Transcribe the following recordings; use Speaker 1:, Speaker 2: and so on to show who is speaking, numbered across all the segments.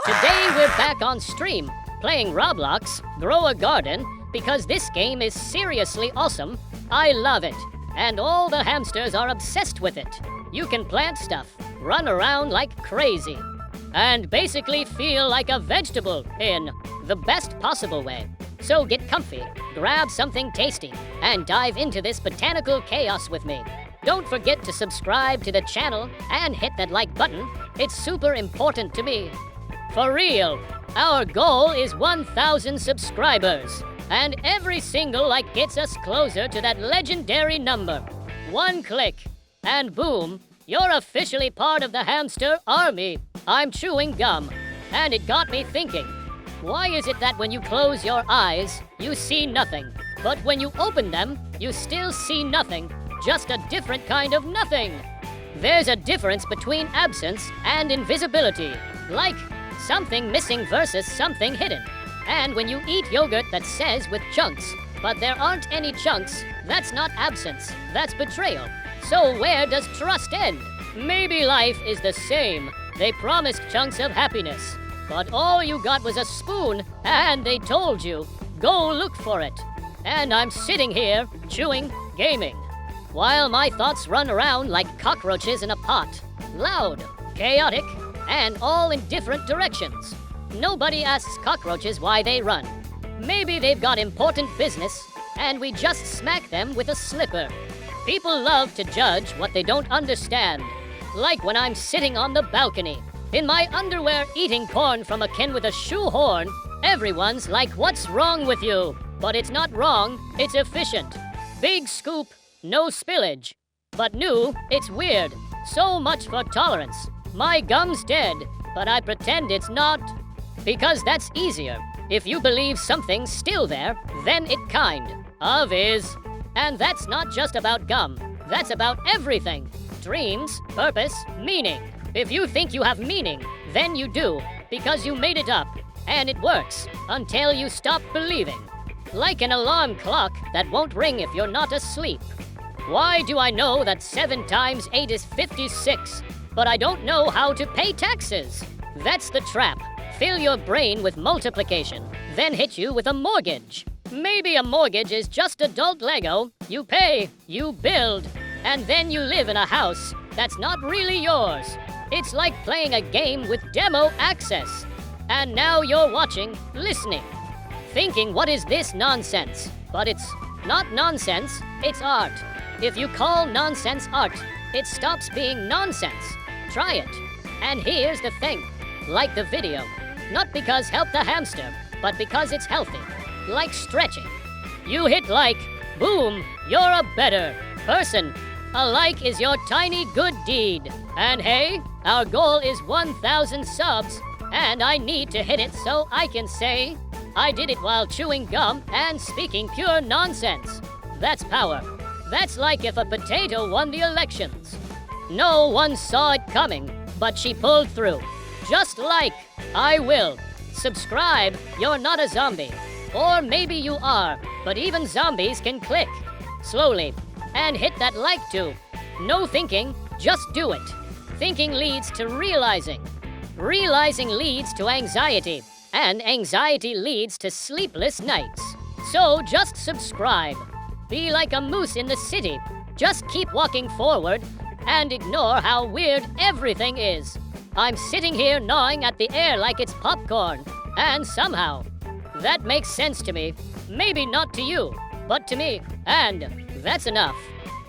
Speaker 1: Today we're back on stream, playing Roblox, Grow a Garden, because this game is seriously awesome. I love it, and all the hamsters are obsessed with it. You can plant stuff, run around like crazy, and basically feel like a vegetable in the best possible way. So get comfy, grab something tasty, and dive into this botanical chaos with me. Don't forget to subscribe to the channel and hit that like button. It's super important to me. For real, our goal is 1,000 subscribers, and every single like gets us closer to that legendary number. One click, and boom, you're officially part of the hamster army. I'm chewing gum, and it got me thinking. Why is it that when you close your eyes, you see nothing, but when you open them, you still see nothing, just a different kind of nothing? There's a difference between absence and invisibility, like something missing versus something hidden. And when you eat yogurt that says with chunks, but there aren't any chunks, that's not absence, that's betrayal. So where does trust end? Maybe life is the same. They promised chunks of happiness, but all you got was a spoon, and they told you, go look for it. And I'm sitting here, chewing, gaming, while my thoughts run around like cockroaches in a pot. Loud, chaotic, and all in different directions. Nobody asks cockroaches why they run. Maybe they've got important business, and we just smack them with a slipper. People love to judge what they don't understand. Like when I'm sitting on the balcony, in my underwear eating corn from a can with a shoehorn, everyone's like, what's wrong with you? But it's not wrong, it's efficient. Big scoop, no spillage. But new, it's weird. So much for tolerance. My gum's dead, but I pretend it's not. Because that's easier. If you believe something's still there, then it kind of is. And that's not just about gum. That's about everything. Dreams, purpose, meaning. If you think you have meaning, then you do, because you made it up. And it works, until you stop believing. Like an alarm clock that won't ring if you're not asleep. Why do I know that 7 times 8 is 56, but I don't know how to pay taxes? That's the trap. Fill your brain with multiplication, then hit you with a mortgage. Maybe a mortgage is just adult Lego. You pay, you build, and then you live in a house that's not really yours. It's like playing a game with demo access. And now you're watching, listening, thinking, what is this nonsense? But it's not nonsense, it's art. If you call nonsense art, it stops being nonsense. Try it. And here's the thing, like the video, not because help the hamster, but because it's healthy, like stretching. You hit like, boom, you're a better person. A like is your tiny good deed. And hey, our goal is 1,000 subs, and I need to hit it so I can say, I did it while chewing gum and speaking pure nonsense. That's power. That's like if a potato won the elections. No one saw it coming, but she pulled through. Just like, I will. Subscribe, you're not a zombie. Or maybe you are, but even zombies can click. Slowly, and hit that like too. No thinking, just do it. Thinking leads to realizing. Realizing leads to anxiety. And anxiety leads to sleepless nights. So just subscribe. Be like a moose in the city. Just keep walking forward and ignore how weird everything is. I'm sitting here gnawing at the air like it's popcorn. And somehow, that makes sense to me. Maybe not to you, but to me. And that's enough.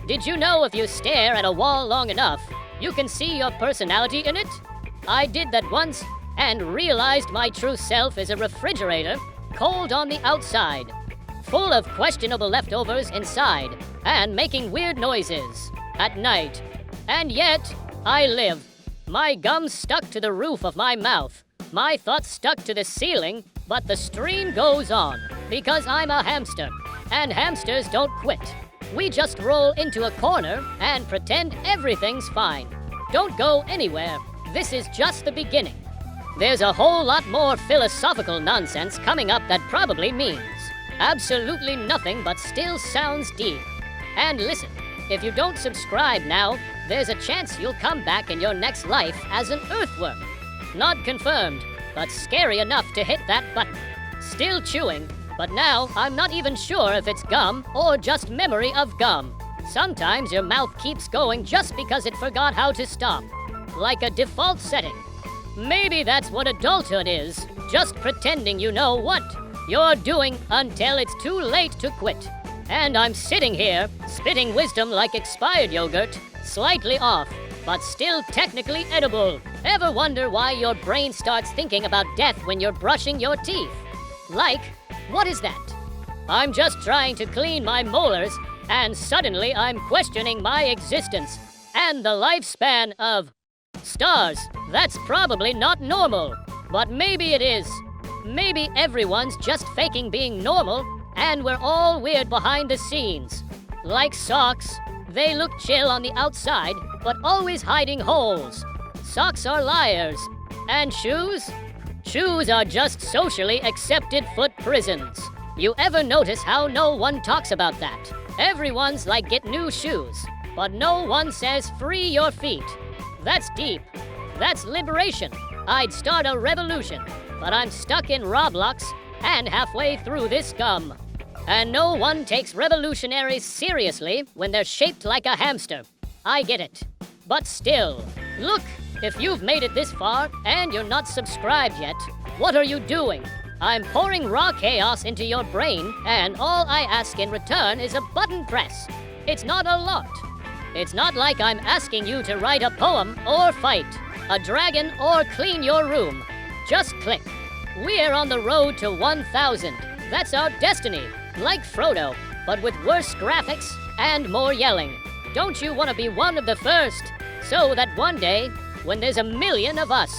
Speaker 1: Did you know if you stare at a wall long enough, you can see your personality in it? I did that once and realized my true self is a refrigerator, cold on the outside, full of questionable leftovers inside, and making weird noises at night. And yet, I live. My gum stuck to the roof of my mouth. My thoughts stuck to the ceiling, but the stream goes on, because I'm a hamster, and hamsters don't quit. We just roll into a corner and pretend everything's fine. Don't go anywhere. This is just the beginning. There's a whole lot more philosophical nonsense coming up that probably means absolutely nothing but still sounds deep. And listen, if you don't subscribe now, there's a chance you'll come back in your next life as an earthworm. Not confirmed, but scary enough to hit that button. Still chewing, but now I'm not even sure if it's gum or just memory of gum. Sometimes your mouth keeps going just because it forgot how to stop, like a default setting. Maybe that's what adulthood is, just pretending you know what you're doing until it's too late to quit. And I'm sitting here, spitting wisdom like expired yogurt, slightly off, but still technically edible. Ever wonder why your brain starts thinking about death when you're brushing your teeth? Like, what is that? I'm just trying to clean my molars, and suddenly I'm questioning my existence and the lifespan of stars. That's probably not normal, but maybe it is. Maybe everyone's just faking being normal, and we're all weird behind the scenes. Like socks, they look chill on the outside, but always hiding holes. Socks are liars. And shoes? Shoes are just socially accepted foot prisons. You ever notice how no one talks about that? Everyone's like, get new shoes, but no one says free your feet. That's deep. That's liberation. I'd start a revolution, but I'm stuck in Roblox and halfway through this gum. And no one takes revolutionaries seriously when they're shaped like a hamster. I get it. But still, look, if you've made it this far and you're not subscribed yet, what are you doing? I'm pouring raw chaos into your brain, and all I ask in return is a button press. It's not a lot. It's not like I'm asking you to write a poem or fight a dragon or clean your room. Just click. We're on the road to 1,000. That's our destiny. Like Frodo, but with worse graphics and more yelling. Don't you want to be one of the first? So that one day, when there's 1 million of us,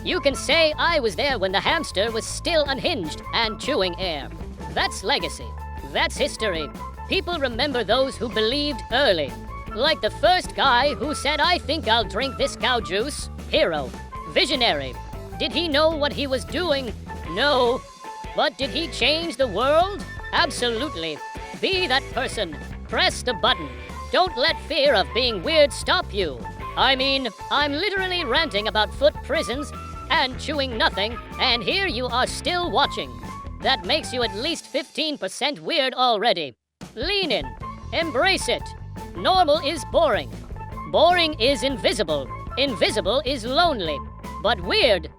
Speaker 1: you can say I was there when the hamster was still unhinged and chewing air. That's legacy. That's history. People remember those who believed early. Like the first guy who said, I think I'll drink this cow juice. Hero. Visionary. Did he know what he was doing? No. But did he change the world? Absolutely. Be that person. Press the button. Don't let fear of being weird stop you. I mean, I'm literally ranting about foot prisons and chewing nothing, and here you are still watching. That makes you at least 15% weird already. Lean in. Embrace it. Normal is boring. Boring is invisible. Invisible is lonely. But weird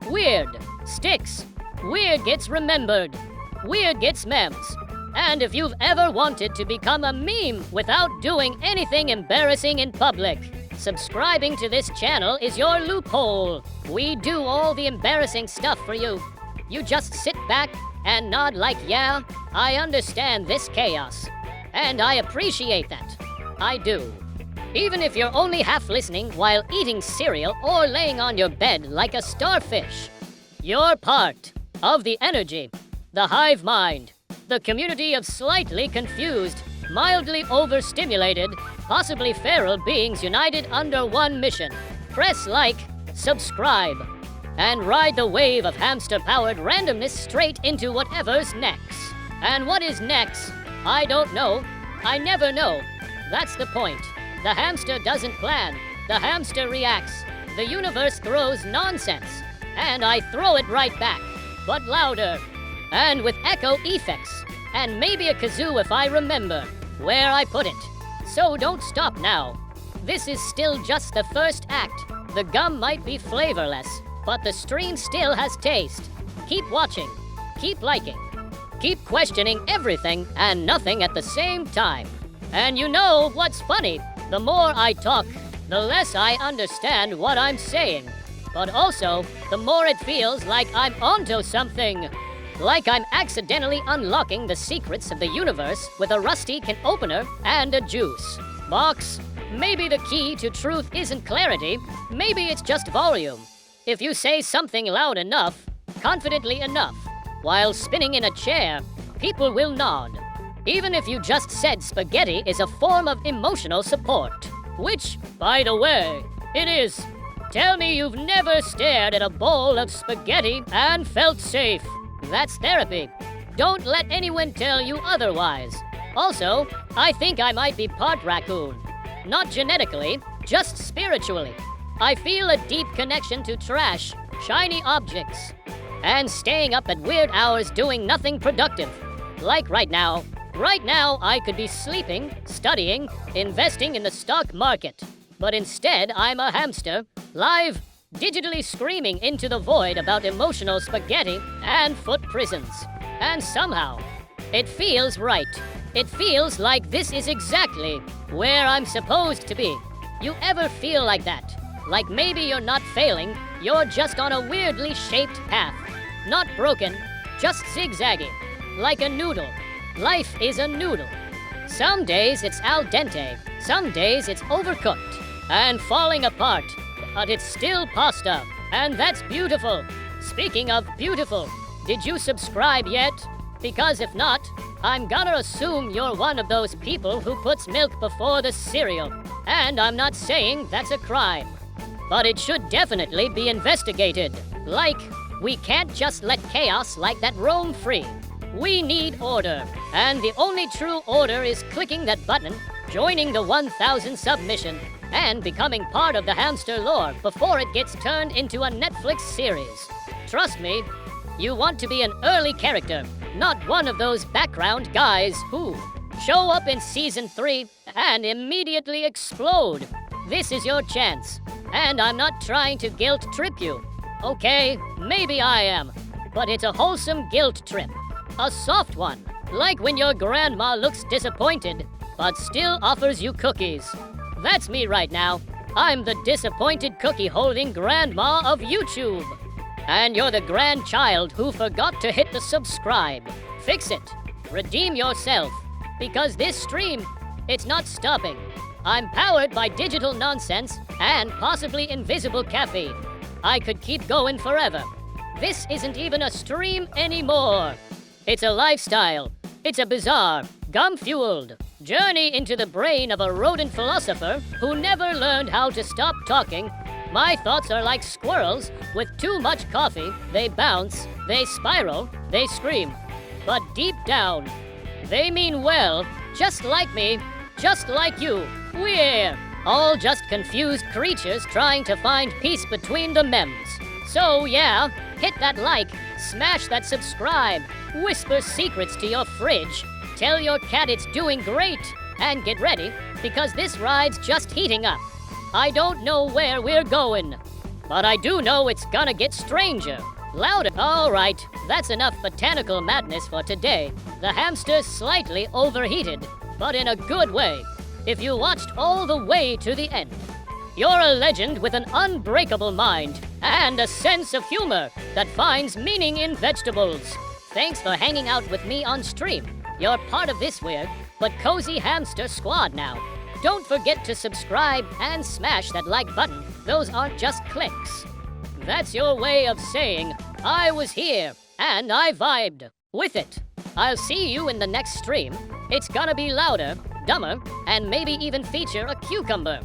Speaker 1: sticks. Weird gets remembered. Weird gets memes. And if you've ever wanted to become a meme without doing anything embarrassing in public, subscribing to this channel is your loophole. We do all the embarrassing stuff for you. You just sit back and nod like, yeah, I understand this chaos. And I appreciate that. I do. Even if you're only half listening while eating cereal or laying on your bed like a starfish. You're part of the energy, the hive mind, the community of slightly confused, mildly overstimulated, possibly feral beings united under one mission. Press like, subscribe, and ride the wave of hamster-powered randomness straight into whatever's next. And what is next? I don't know. I never know. That's the point. The hamster doesn't plan. The hamster reacts. The universe throws nonsense. And I throw it right back, but louder. And with echo effects. And maybe a kazoo if I remember where I put it. So don't stop now. This is still just the first act. The gum might be flavorless, but the stream still has taste. Keep watching. Keep liking. Keep questioning everything and nothing at the same time. And you know what's funny? The more I talk, the less I understand what I'm saying. But also, the more it feels like I'm onto something. Like I'm accidentally unlocking the secrets of the universe with a rusty can opener and a juice box. Maybe the key to truth isn't clarity. Maybe it's just volume. If you say something loud enough, confidently enough, while spinning in a chair, people will nod. Even if you just said spaghetti is a form of emotional support. Which, by the way, it is. Tell me you've never stared at a bowl of spaghetti and felt safe. That's therapy. Don't let anyone tell you otherwise. Also, I think I might be part raccoon. Not genetically, just spiritually. I feel a deep connection to trash, shiny objects. and staying up at weird hours doing nothing productive. Like right now. Right now, I could be sleeping, studying, investing in the stock market. But instead, I'm a hamster, live, digitally screaming into the void about emotional spaghetti and foot prisons. And somehow, it feels right. It feels like this is exactly where I'm supposed to be. You ever feel like that? Like maybe you're not failing, you're just on a weirdly shaped path. Not broken, just zigzagging. Like a noodle. Life is a noodle. Some days it's al dente, some days it's overcooked and falling apart, but it's still pasta, and that's beautiful. Speaking of beautiful, did you subscribe yet? Because if not, I'm gonna assume you're one of those people who puts milk before the cereal. And I'm not saying that's a crime, but it should definitely be investigated. Like, we can't just let chaos like that roam free. We need order, and the only true order is clicking that button, joining the 1000 submission, and becoming part of the hamster lore before it gets turned into a Netflix series. Trust me, you want to be an early character, not one of those background guys who show up in season 3 and immediately explode. This is your chance, and I'm not trying to guilt trip you. Okay, maybe I am, but it's a wholesome guilt trip. A soft one, like when your grandma looks disappointed, but still offers you cookies. That's me right now. I'm the disappointed cookie-holding grandma of YouTube. And you're the grandchild who forgot to hit the subscribe. Fix it. Redeem yourself. Because this stream, it's not stopping. I'm powered by digital nonsense and possibly invisible caffeine. I could keep going forever. This isn't even a stream anymore. It's a lifestyle. It's a bizarre, gum-fueled journey into the brain of a rodent philosopher who never learned how to stop talking. My thoughts are like squirrels with too much coffee. They bounce, they spiral, they scream. But deep down, they mean well, just like me, just like you. We're all just confused creatures trying to find peace between the memes. So yeah, hit that like, smash that subscribe, whisper secrets to your fridge, tell your cat it's doing great, and get ready, because this ride's just heating up. I don't know where we're going, but I do know it's gonna get stranger, louder. All right, that's enough botanical madness for today. The hamster's slightly overheated, but in a good way, if you watched all the way to the end. You're a legend with an unbreakable mind and a sense of humor that finds meaning in vegetables. Thanks for hanging out with me on stream. You're part of this weird but cozy hamster squad now. Don't forget to subscribe and smash that like button. Those aren't just clicks. That's your way of saying, I was here and I vibed with it. I'll see you in the next stream. It's gonna be louder, dumber, and maybe even feature a cucumber.